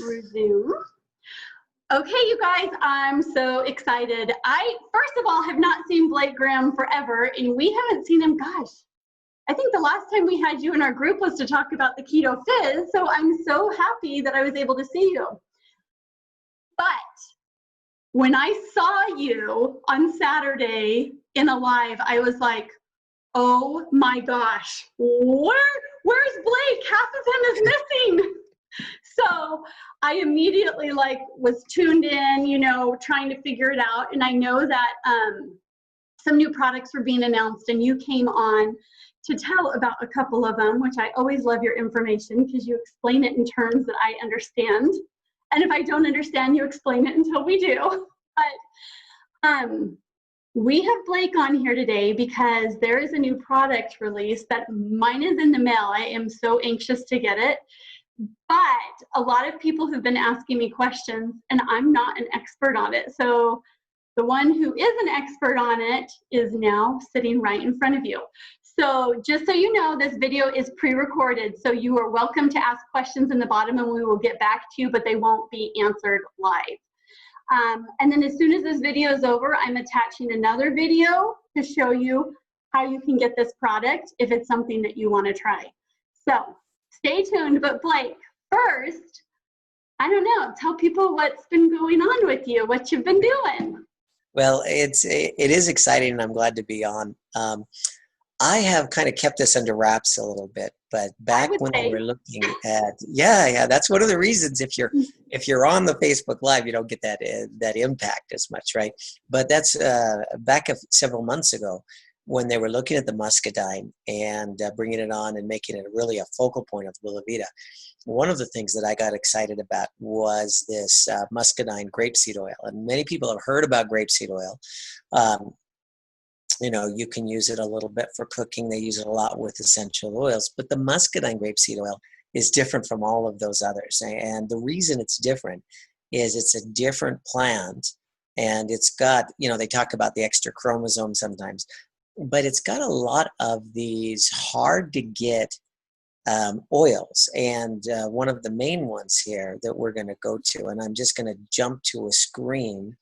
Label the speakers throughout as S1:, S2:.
S1: Resume. Okay, you guys, I'm so excited. I, first of all, have not seen Blake Graham forever, and we haven't seen him, gosh, I think the last time we had you in our group was to talk about the Keto Fizz, so I'm so happy that I was able to see you. But when I saw you on Saturday in a live, I was like, oh my gosh, where's Blake? Half of him is missing. So I immediately was tuned in, trying to figure it out. And I know that some new products were being announced and you came on to tell about a couple of them, which I always love your information because you explain it in terms that I understand. And if I don't understand, you explain it until we do. But we have Blake on here today because there is a new product release that mine is in the mail. I am so anxious to get it. But a lot of people have been asking me questions and I'm not an expert on it. So the one who is an expert on it is now sitting right in front of you. So just so you know, this video is pre-recorded. So you are welcome to ask questions in the bottom and we will get back to you, but they won't be answered live. And then as soon as this video is over, I'm attaching another video to show you how you can get this product if it's something that you want to try. So stay tuned, but Blake, first, I don't know, tell people what's been going on with you, what you've been doing.
S2: Well, it is exciting and I'm glad to be on. I have kind of kept this under wraps a little bit, but back when we were looking at, that's one of the reasons if you're on the Facebook Live, you don't get that impact as much, right? But that's back several months ago when they were looking at the muscadine and bringing it on and making it really a focal point of Lula Vida. One of the things that I got excited about was this muscadine grapeseed oil, and many people have heard about grapeseed oil. You can use it a little bit for cooking. They use it a lot with essential oils, but the muscadine grapeseed oil is different from all of those others. And the reason it's different is it's a different plant and it's got, they talk about the extra chromosome sometimes, but it's got a lot of these hard to get oils. And one of the main ones here that we're going to go to, and I'm just going to jump to a screen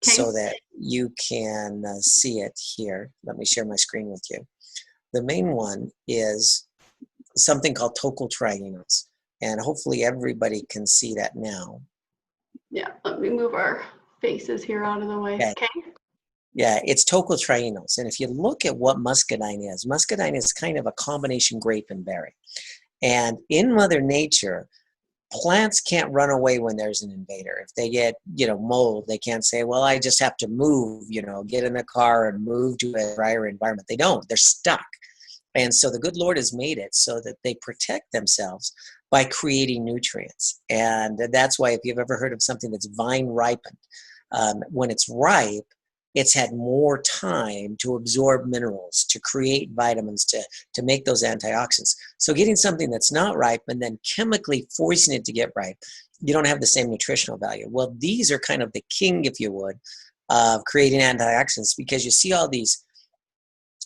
S2: so that you can see it here. Let me share my screen with you. The main one is something called tocotrienols, and hopefully everybody can see that now.
S1: Yeah, let me move our faces here out of the way. Okay.
S2: Yeah, it's tocotrienols, and if you look at what muscadine is kind of a combination grape and berry. And in Mother Nature, plants can't run away when there's an invader. If they get, mold, they can't say, well, I just have to move, get in a car and move to a drier environment. They don't. They're stuck. And so the good Lord has made it so that they protect themselves by creating nutrients. And that's why if you've ever heard of something that's vine ripened, when it's ripe, it's had more time to absorb minerals, to create vitamins, to make those antioxidants. So getting something that's not ripe and then chemically forcing it to get ripe, you don't have the same nutritional value. Well, these are kind of the king, if you would, of creating antioxidants because you see all these,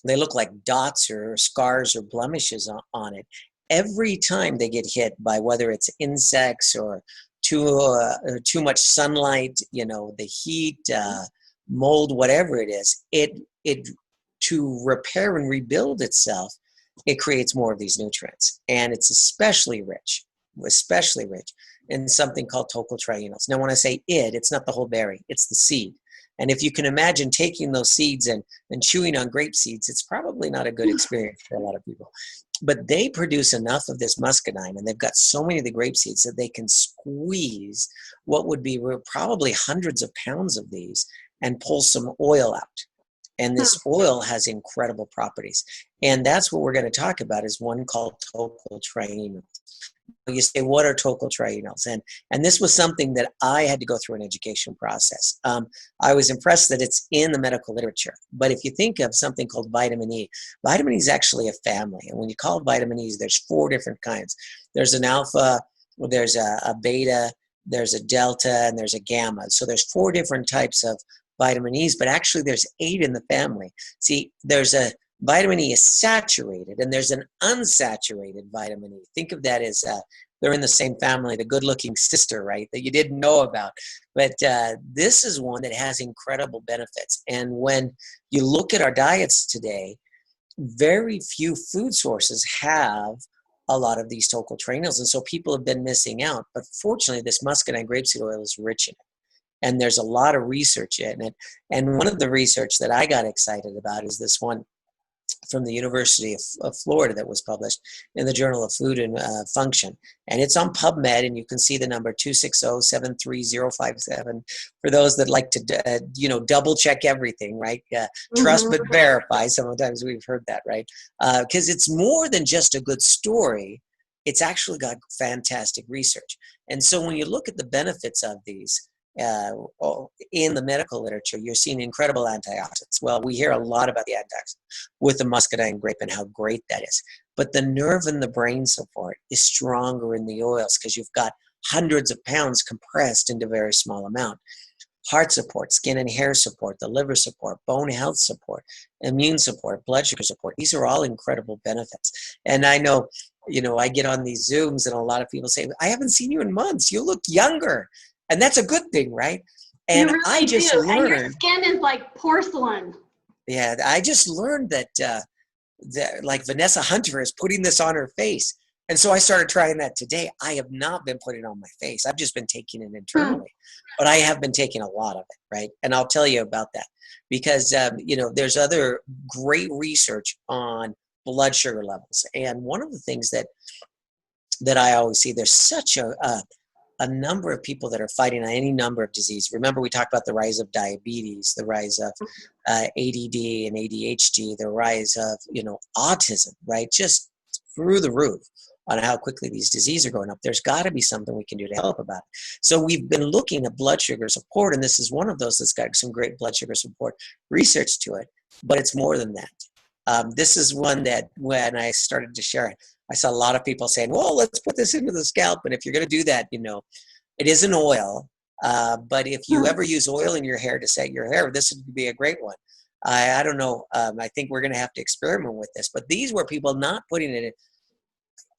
S2: they look like dots or scars or blemishes on it. Every time they get hit by whether it's insects or too much sunlight, the heat, mold, whatever it is, it to repair and rebuild itself, it creates more of these nutrients. And it's especially rich in something called tocotrienols. Now, when I say it's not the whole berry, it's the seed. And if you can imagine taking those seeds and chewing on grape seeds, it's probably not a good experience for a lot of people. But they produce enough of this muscadine, and they've got so many of the grape seeds that they can squeeze what would be probably hundreds of pounds of these and pull some oil out. And this oil has incredible properties. And that's what we're going to talk about is one called tocotrienols. You say, what are tocotrienols? And this was something that I had to go through an education process. I was impressed that it's in the medical literature. But if you think of something called vitamin E is actually a family. And when you call vitamin E, there's 4 different kinds. There's an alpha, there's a beta, there's a delta, and there's a gamma. So there's 4 different types of vitamin E's, but actually there's 8 in the family. See, there's a Vitamin E is saturated, and there's an unsaturated vitamin E. Think of that as they're in the same family, the good-looking sister, right, that you didn't know about. But this is one that has incredible benefits. And when you look at our diets today, very few food sources have a lot of these tocotrienols, and so people have been missing out. But fortunately, this muscadine grapeseed oil is rich in it, and there's a lot of research in it. And one of the research that I got excited about is this one from the University of Florida that was published in the Journal of Food and Function. And it's on PubMed, and you can see the number 260-73057 for those that like to, double check everything, right? Trust but verify. Sometimes we've heard that, right? Because it's more than just a good story. It's actually got fantastic research. And so when you look at the benefits of these, in the medical literature, you're seeing incredible antioxidants. Well, we hear a lot about the antioxidants with the muscadine grape and how great that is. But the nerve and the brain support is stronger in the oils because you've got hundreds of pounds compressed into a very small amount. Heart support, skin and hair support, the liver support, bone health support, immune support, blood sugar support. These are all incredible benefits. And I know, I get on these Zooms and a lot of people say, I haven't seen you in months. You look younger. And that's a good thing, right? And
S1: you really
S2: I just
S1: do.
S2: learned.
S1: And your skin is like porcelain.
S2: Yeah, I just learned that like Vanessa Hunter is putting this on her face. And so I started trying that today. I have not been putting it on my face. I've just been taking it internally. But I have been taking a lot of it, right? And I'll tell you about that. Because, there's other great research on blood sugar levels. And one of the things that I always see, there's such a number of people that are fighting on any number of disease. Remember, we talked about the rise of diabetes, the rise of ADD and ADHD, the rise of, autism, right? Just through the roof on how quickly these diseases are going up. There's got to be something we can do to help about it. So we've been looking at blood sugar support, and this is one of those that's got some great blood sugar support research to it, but it's more than that. This is one that when I started to share it, I saw a lot of people saying, well, let's put this into the scalp. And if you're going to do that, it is an oil. But if you ever use oil in your hair to set your hair, this would be a great one. I don't know. I think we're going to have to experiment with this. But these were people not putting it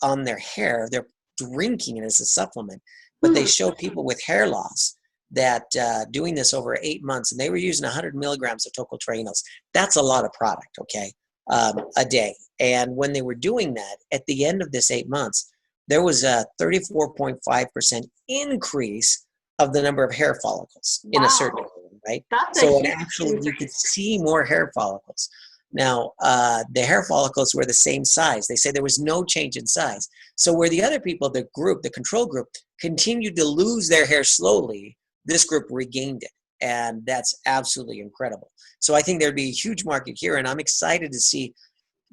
S2: on their hair. They're drinking it as a supplement. But they showed people with hair loss that doing this over 8 months, and they were using 100 milligrams of tocotrienols. That's a lot of product, okay? A day. And when they were doing that, at the end of this 8 months, there was a 34.5% increase of the number of hair follicles in a certain area, right?
S1: That's
S2: so actually, you could see more hair follicles. Now, the hair follicles were the same size. They say there was no change in size. So where the other people, the control group, continued to lose their hair slowly, this group regained it. And that's absolutely incredible. So I think there'd be a huge market here, and I'm excited to see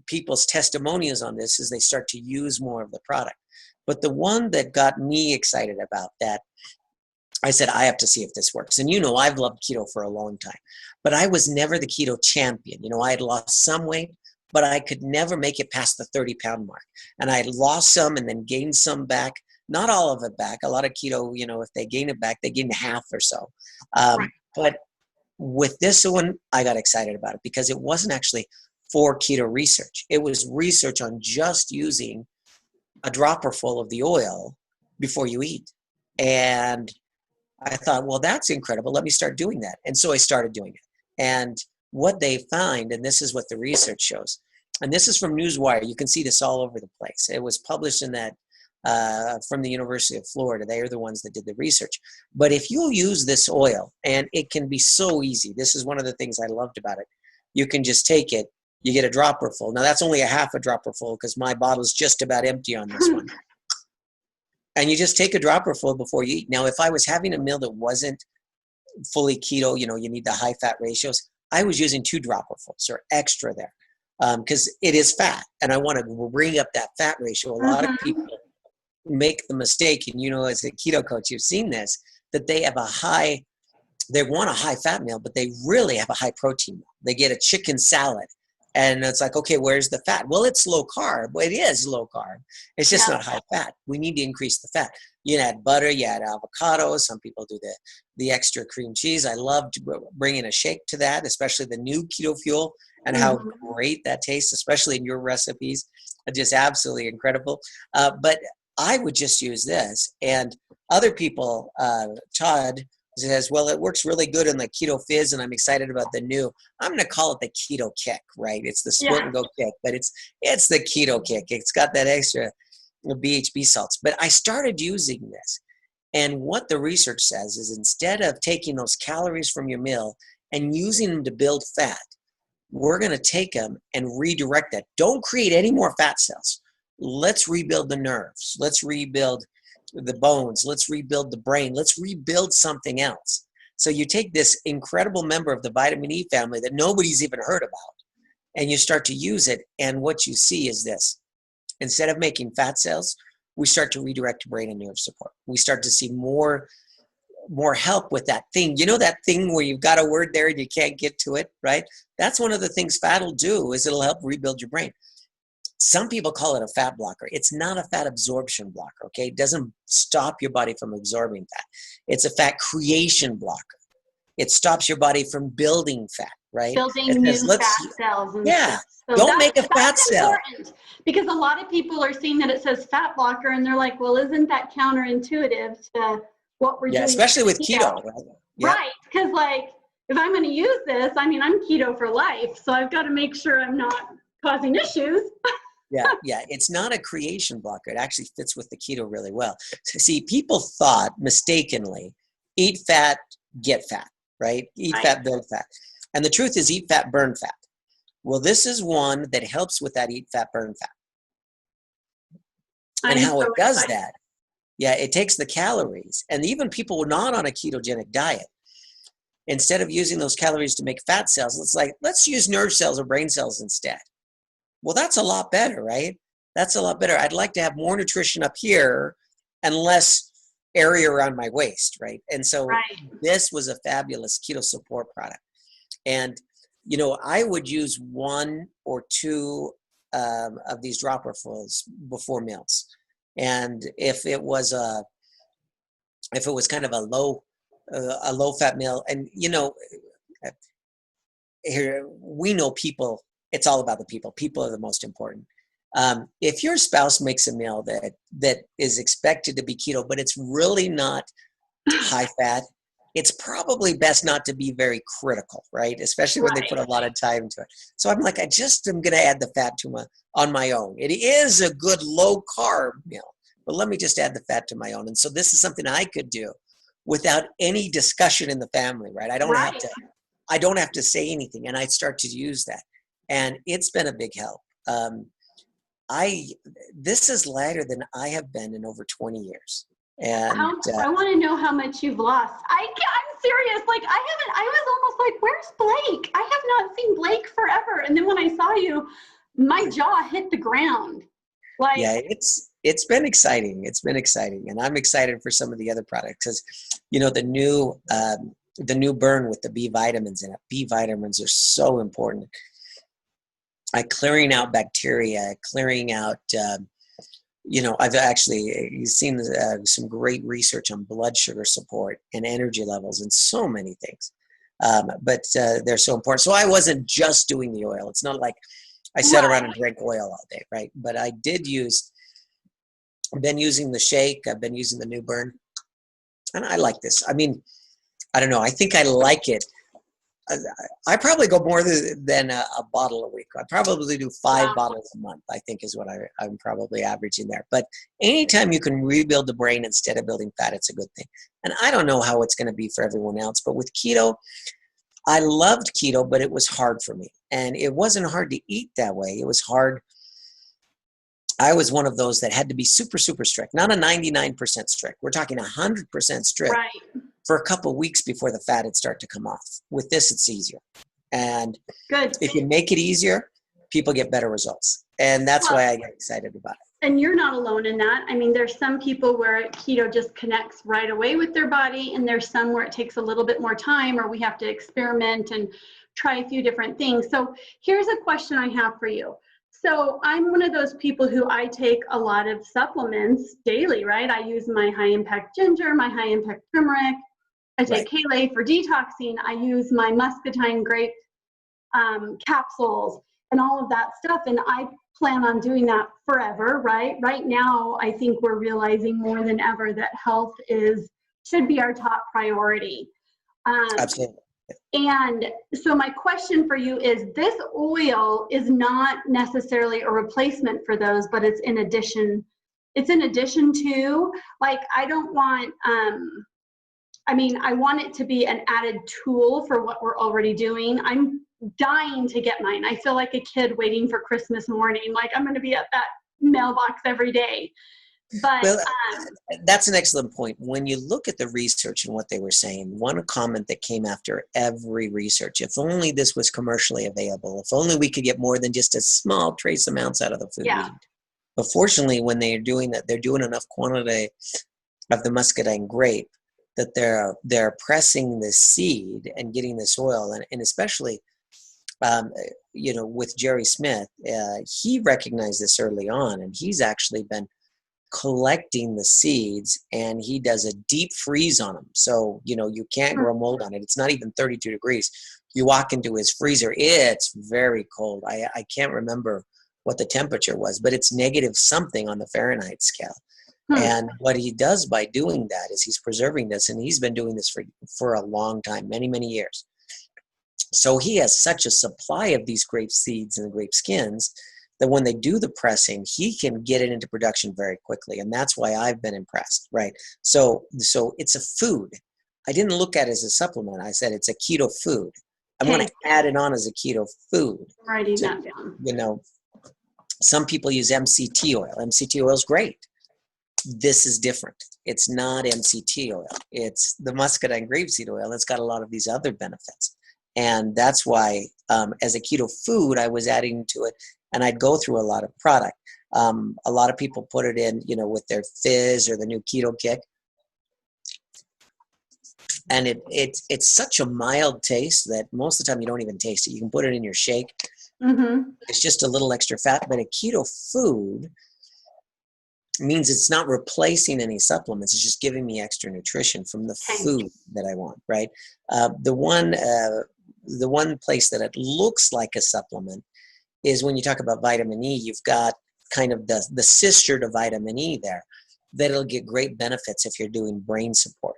S2: people's testimonials on this as they start to use more of the product. But the one that got me excited about that, I said, I have to see if this works. And I've loved keto for a long time, but I was never the keto champion. I had lost some weight, but I could never make it past the 30-pound mark. And I lost some and then gained some back. Not all of it back. A lot of keto, if they gain it back, they gain half or so. But with this one, I got excited about it because it wasn't actually for keto research. It was research on just using a dropper full of the oil before you eat. And I thought, well, that's incredible. Let me start doing that. And so I started doing it. And what they find, and this is what the research shows, and this is from Newswire. You can see this all over the place. It was published in that from the University of Florida. They are the ones that did the research. But if you'll use this oil, and it can be so easy. This is one of the things I loved about it. You can just take it. You get a dropper full. Now, that's only a half a dropper full because my bottle's just about empty on this one. And you just take a dropper full before you eat. Now, if I was having a meal that wasn't fully keto, you need the high fat ratios, I was using 2 dropperfuls or extra there because it is fat. And I want to bring up that fat ratio. A lot of people make the mistake, and as a keto coach, you've seen this, that they want a high fat meal, but they really have a high protein meal. They get a chicken salad. And it's like, okay, where's the fat? Well, it's low carb. Well, it is low carb. It's just not high fat. We need to increase the fat. You add butter, you add avocado. Some people do the extra cream cheese. I love bringing a shake to that, especially the new keto fuel. and how great that tastes, especially in your recipes, are just absolutely incredible. But I would just use this. And other people, Todd says, well, it works really good in the Keto Fizz, and I'm excited about the new. I'm going to call it the Keto Kick, right? It's the Split and Go Kick, but it's the Keto Kick. It's got that extra BHB salts. But I started using this. And what the research says is instead of taking those calories from your meal and using them to build fat, we're going to take them and redirect that. Don't create any more fat cells. Let's rebuild the nerves. Let's rebuild the bones. Let's rebuild the brain. Let's rebuild something else. So you take this incredible member of the vitamin E family that nobody's even heard about, and you start to use it. And what you see is this. Instead of making fat cells, we start to redirect to brain and nerve support. We start to see more help with that thing. You know that thing where you've got a word there and you can't get to it, right? That's one of the things fat will do, is it'll help rebuild your brain. Some people call it a fat blocker. It's not a fat absorption blocker, okay? It doesn't stop your body from absorbing fat. It's a fat creation blocker. It stops your body from building fat, right?
S1: Building new fat cells. And
S2: yeah,
S1: so
S2: don't make a fat cell.
S1: Important, because a lot of people are seeing that it says fat blocker, and they're like, well, isn't that counterintuitive to what we're doing?
S2: Yeah, especially with keto, right? Yeah.
S1: Right, because like, if I'm going to use this, I mean, I'm keto for life, so I've got to make sure I'm not causing issues.
S2: Yeah, it's not a creation blocker. It actually fits with the keto really well. See, people thought mistakenly, eat fat, get fat, right? Eat fat, build fat. And the truth is, eat fat, burn fat. Well, this is one that helps with that eat fat, burn fat. And how it does that, it takes the calories. And even people not on a ketogenic diet, instead of using those calories to make fat cells, let's use nerve cells or brain cells instead. Well, that's a lot better, right? That's a lot better. I'd like to have more nutrition up here and less area around my waist, right? And so this was a fabulous keto support product. And, you know, I would use 1 or 2 of these dropperfuls before meals. And if it was kind of a low fat meal, and, you know, here we know people, it's all about the people. People are the most important. If your spouse makes a meal that is expected to be keto, but it's really not high fat, it's probably best not to be very critical, right? Especially when they put a lot of time into it. So I'm like, I'm going to add the fat on my own. It is a good low carb meal, but let me just add the fat to my own. And so this is something I could do without any discussion in the family, right? I don't have to say anything, and I start to use that. And it's been a big help. This is lighter than I have been in over 20 years. And
S1: I want to know how much you've lost. I'm serious. Like, I was almost like, where's Blake? I have not seen Blake forever. And then when I saw you, my jaw hit the ground. Like,
S2: yeah, it's been exciting. It's been exciting. And I'm excited for some of the other products, because, you know, the new burn with the B vitamins in it. B vitamins are so important. Clearing out bacteria, clearing out, you know, I've actually seen some great research on blood sugar support and energy levels and so many things. But they're so important. So I wasn't just doing the oil. It's not like I sat around and drank oil all day, right? But I've been using the shake. I've been using the new burn. And I like this. I mean, I don't know. I think I like it. I probably go more than a bottle a week. I probably do 5 bottles a month, I think is what I'm probably averaging there. But anytime you can rebuild the brain instead of building fat, it's a good thing. And I don't know how it's going to be for everyone else, but with keto, I loved keto, but it was hard for me. And it wasn't hard to eat that way. It was hard. I was one of those that had to be super, super strict, not a 99% strict. We're talking 100% strict. For a couple of weeks before the fat would start to come off. With this, it's easier. And if you make it easier, people get better results. And that's why I get excited about it.
S1: And you're not alone in that. I mean, there's some people where keto just connects right away with their body, and there's some where it takes a little bit more time, or we have to experiment and try a few different things. So here's a question I have for you. So I'm one of those people who I take a lot of supplements daily, right? I use my high impact ginger, my high impact turmeric. I take Kale for detoxing. I use my muscatine grape capsules and all of that stuff. And I plan on doing that forever, right? Right now, I think we're realizing more than ever that health should be our top priority.
S2: Absolutely.
S1: And so my question for you is, this oil is not necessarily a replacement for those, but it's in addition to, like, I don't want, I want it to be an added tool for what we're already doing. I'm dying to get mine. I feel like a kid waiting for Christmas morning. Like, I'm going to be at that mailbox every day. But
S2: well, that's an excellent point. When you look at the research and what they were saying, one comment that came after every research: if only this was commercially available, if only we could get more than just a small trace amounts out of the food we eat. But fortunately, when they're doing that, they're doing enough quantity of the muscadine grape that they're pressing the seed and getting this oil, and especially with Jerry Smith, he recognized this early on, and he's actually been collecting the seeds, and he does a deep freeze on them. So, you can't grow mold on it. It's not even 32 degrees. You walk into his freezer, it's very cold. I can't remember what the temperature was, but it's negative something on the Fahrenheit scale. And what he does by doing that is he's preserving this, and he's been doing this for a long time, many, many years. So he has such a supply of these grape seeds and the grape skins that when they do the pressing, he can get it into production very quickly. And that's why I've been impressed, right? So it's a food. I didn't look at it as a supplement. I said it's a keto food. I want to add it on as a keto food.
S1: I'm writing that down.
S2: Some people use MCT oil. MCT oil is great. This is different. It's not MCT oil. It's the muscadine grapeseed oil. It's got a lot of these other benefits. And that's why, as a keto food, I was adding to it, and I'd go through a lot of product. A lot of people put it in, with their fizz or the new keto kick. And it's such a mild taste that most of the time you don't even taste it. You can put it in your shake. Mm-hmm. It's just a little extra fat, but a keto food means it's not replacing any supplements. It's just giving me extra nutrition from the food that I want, right? The one place that it looks like a supplement is when you talk about vitamin E. You've got kind of the sister to vitamin E there, that it'll get great benefits if you're doing brain support,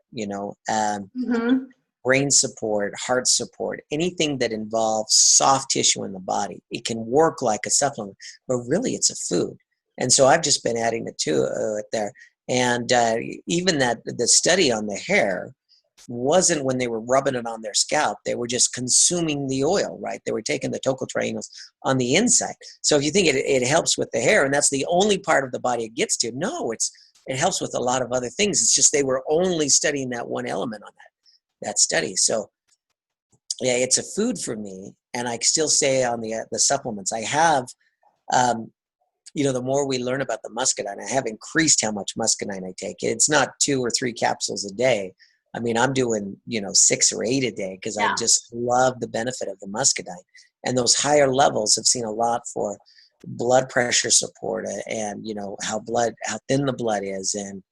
S2: brain support, heart support, anything that involves soft tissue in the body. It can work like a supplement, but really it's a food. And so I've just been adding it to it there. And even the study on the hair wasn't when they were rubbing it on their scalp. They were just consuming the oil, right? They were taking the tocotrienols on the inside. So if you think it helps with the hair, and that's the only part of the body it gets to, no, it helps with a lot of other things. It's just they were only studying that one element on that study. So yeah, it's a food for me. And I still say on the supplements, I have, the more we learn about the muscadine, I have increased how much muscadine I take. It's not 2 or 3 capsules a day. I mean, I'm doing, 6 or 8 a day because I just love the benefit of the muscadine. And those higher levels have seen a lot for blood pressure support and, how thin the blood is, and,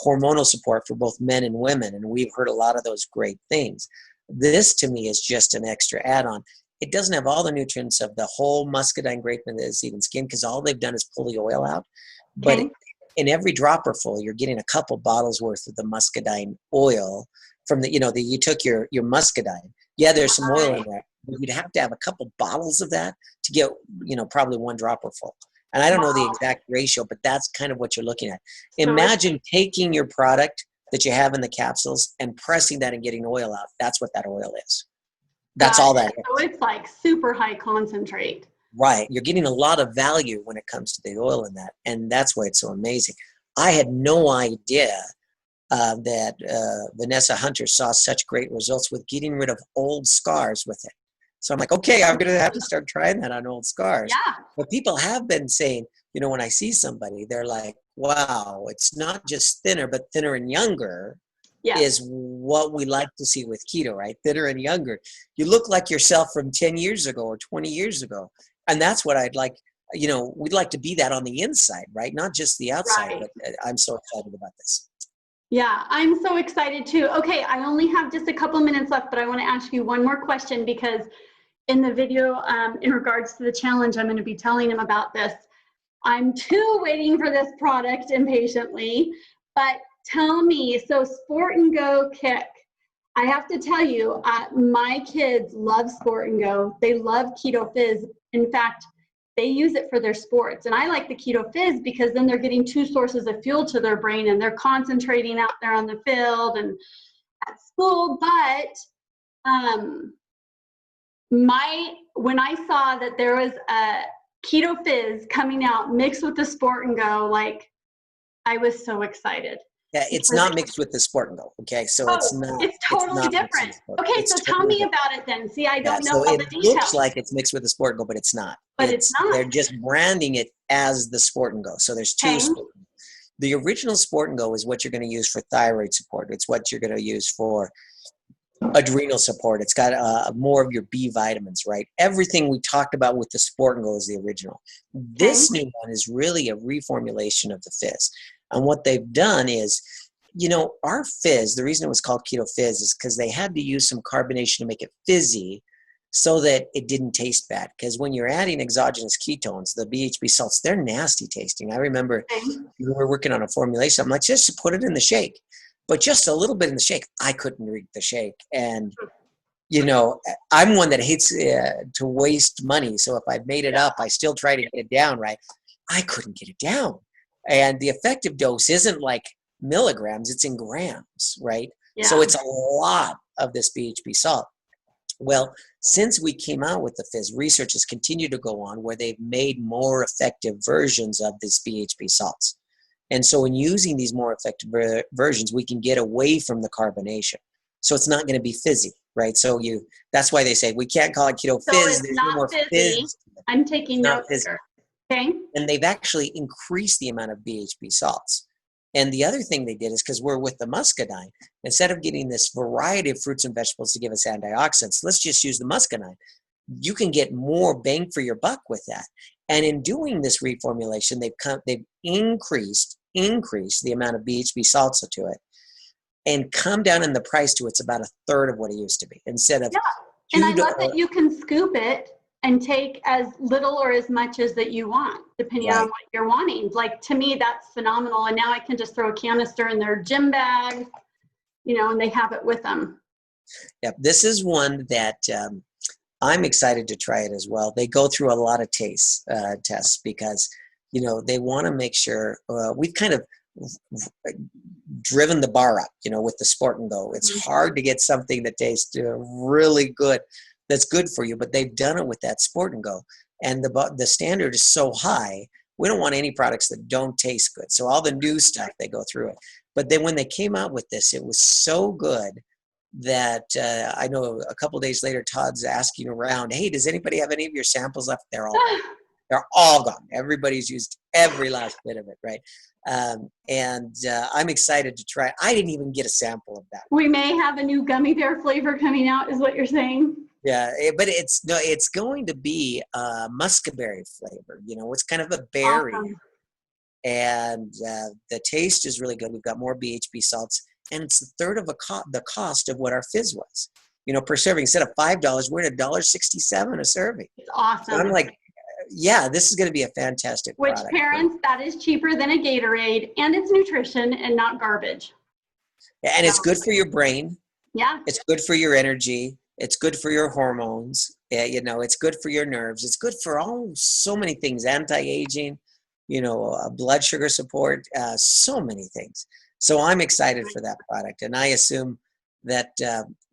S2: hormonal support for both men and women. And we've heard a lot of those great things. This to me is just an extra add-on. It doesn't have all the nutrients of the whole muscadine grape and the seed and skin, because all they've done is pull the oil out. But in every dropper full, you're getting a couple bottles worth of the muscadine oil from you took your muscadine. Yeah, there's some oil in there. But you'd have to have a couple bottles of that to get, probably 1 dropper full. And I don't know the exact ratio, but that's kind of what you're looking at. Imagine taking your product that you have in the capsules and pressing that and getting oil out. That's what that oil is. That's all that is.
S1: So it's like super high concentrate.
S2: Right. You're getting a lot of value when it comes to the oil in that. And that's why it's so amazing. I had no idea that Vanessa Hunter saw such great results with getting rid of old scars with it. So I'm like, okay, I'm going to have to start trying that on old scars.
S1: Yeah.
S2: But people have been saying, when I see somebody, they're like, wow, it's not just thinner, but thinner and younger. Is what we like to see with keto, right? Thinner and younger. You look like yourself from 10 years ago or 20 years ago. And that's what I'd like, we'd like to be that on the inside, right? Not just the outside, but I'm so excited about this.
S1: Yeah, I'm so excited too. Okay, I only have just a couple minutes left, but I want to ask you one more question, because in the video in regards to the challenge. I'm going to be telling him about this. I'm too waiting for this product impatiently, but tell me, so Sport and Go Kick. I have to tell you, my kids love Sport and Go. They love Keto Fizz. In fact, they use it for their sports. And I like the Keto Fizz because then they're getting two sources of fuel to their brain and they're concentrating out there on the field and at school. But when I saw that there was a Keto Fizz coming out mixed with the Sport and Go, like, I was so excited.
S2: Yeah, it's not mixed with the Sport and Go. Okay, so it's not.
S1: It's totally different. Okay, so tell me about it then. See, I don't know all the details.
S2: It looks like it's mixed with the Sport and Go, but it's not.
S1: But it's not.
S2: They're just branding it as the Sport and Go. So there's two. The original Sport and Go is what you're going to use for thyroid support. It's what you're going to use for adrenal support. It's got more of your B vitamins, right? Everything we talked about with the Sport and Go is the original. This new one is really a reformulation of the Fizz. And what they've done is, our Fizz, the reason it was called Keto Fizz is because they had to use some carbonation to make it fizzy so that it didn't taste bad. Because when you're adding exogenous ketones, the BHB salts, they're nasty tasting. I remember we were working on a formulation. I'm like, just put it in the shake. But just a little bit in the shake. I couldn't drink the shake. And, I'm one that hates to waste money. So if I've made it up, I still try to get it down, right? I couldn't get it down. And the effective dose isn't like milligrams, it's in grams, right? Yeah. So it's a lot of this BHB salt. Well, since we came out with the Fizz, research has continued to go on where they've made more effective versions of these BHB salts. And so in using these more effective versions, we can get away from the carbonation. So it's not going to be fizzy, right? So that's why they say we can't call it Keto Fizz.
S1: There's no more fizzy. I'm taking notes here. Okay.
S2: And they've actually increased the amount of BHB salts. And the other thing they did is because we're with the muscadine, instead of getting this variety of fruits and vegetables to give us antioxidants, let's just use the muscadine. You can get more bang for your buck with that. And in doing this reformulation, they've increased the amount of BHB salts to it and come down in the price to it's about a third of what it used to be instead of.
S1: Yeah. And I love that you can scoop it and take as little or as much as that you want, depending on what you're wanting. Like, to me, that's phenomenal. And now I can just throw a canister in their gym bag, and they have it with them.
S2: Yep. This is one that I'm excited to try it as well. They go through a lot of tests because, they want to make sure we've kind of driven the bar up, with the Sport and Go. It's hard to get something that tastes really good. That's good for you, but they've done it with that Sport and Go. And the standard is so high, we don't want any products that don't taste good. So all the new stuff, they go through it. But then when they came out with this, it was so good that I know a couple of days later, Todd's asking around, hey, does anybody have any of your samples left? They're all gone. They're all gone. Everybody's used every last bit of it, right? And I'm excited to try. I didn't even get a sample of that.
S1: We may have a new gummy bear flavor coming out, is what you're saying?
S2: Yeah, but it's going to be muscaberry flavor. It's kind of a berry. Awesome. And the taste is really good. We've got more BHB salts, and it's a third of the cost of what our Fizz was. Per serving. Instead of $5, we're at $1.67 a serving.
S1: It's awesome.
S2: So I'm like, yeah, this is going to be a fantastic product.
S1: Which, parents, that is cheaper than a Gatorade, and it's nutrition and not garbage.
S2: Yeah, and it's good for your brain.
S1: Yeah.
S2: It's good for your energy. It's good for your hormones. It's good for your nerves. It's good for so many things. Anti-aging, blood sugar support, so many things. So I'm excited for that product. And I assume that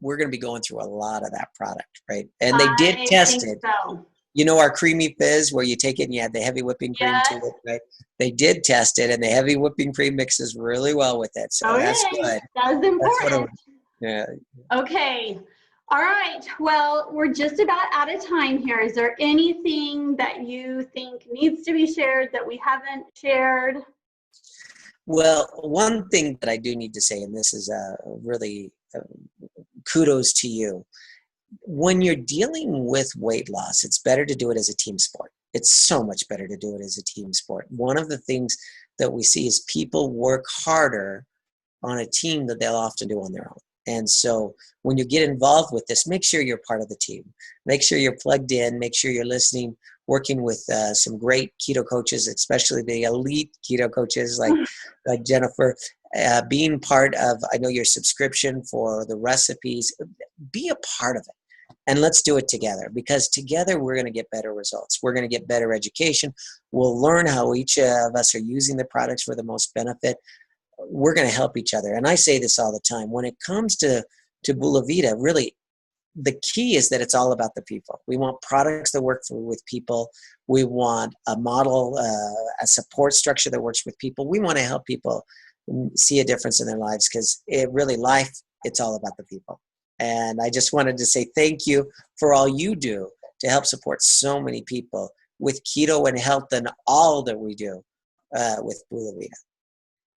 S2: we're going to be going through a lot of that product, right? And they did test it. So. Our creamy Fizz where you take it and you add the heavy whipping cream to it, right? They did test it, and the heavy whipping cream mixes really well with it. So that's good.
S1: That's important.
S2: Yeah.
S1: Okay. All right. Well, we're just about out of time here. Is there anything that you think needs to be shared that we haven't shared?
S2: Well, one thing that I do need to say, and this is really kudos to you. When you're dealing with weight loss, it's better to do it as a team sport. It's so much better to do it as a team sport. One of the things that we see is people work harder on a team that they'll often do on their own. And so when you get involved with this, make sure you're part of the team. Make sure you're plugged in. Make sure you're listening, working with some great keto coaches, especially the elite keto coaches like Jennifer. Being part of, I know, your subscription for the recipes. Be a part of it. And let's do it together, because together we're going to get better results. We're going to get better education. We'll learn how each of us are using the products for the most benefit. We're going to help each other. And I say this all the time. When it comes to Bula Vita, really, the key is that it's all about the people. We want products that work with people. We want a model, a support structure that works with people. We want to help people see a difference in their lives, because it's all about the people. And I just wanted to say thank you for all you do to help support so many people with keto and health and all that we do with Bula Vita.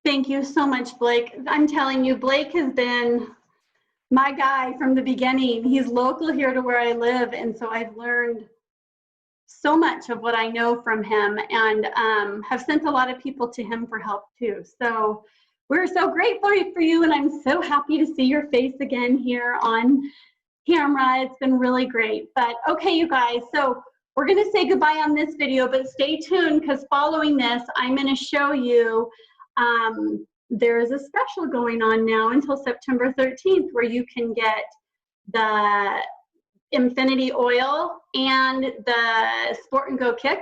S1: Thank you so much, Blake. I'm telling you, Blake has been my guy from the beginning. He's local here to where I live, and so I've learned so much of what I know from him, and have sent a lot of people to him for help too. So we're so grateful for you, and I'm so happy to see your face again here on camera. It's been really great. But okay, you guys, so we're going to say goodbye on this video, but stay tuned, because following this, I'm going to show you there is a special going on now until September 13th, where you can get the Mfinity Oil and the Sport and Go Kick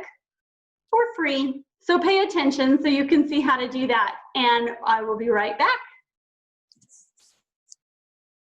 S1: for free. So pay attention so you can see how to do that. And I will be right back.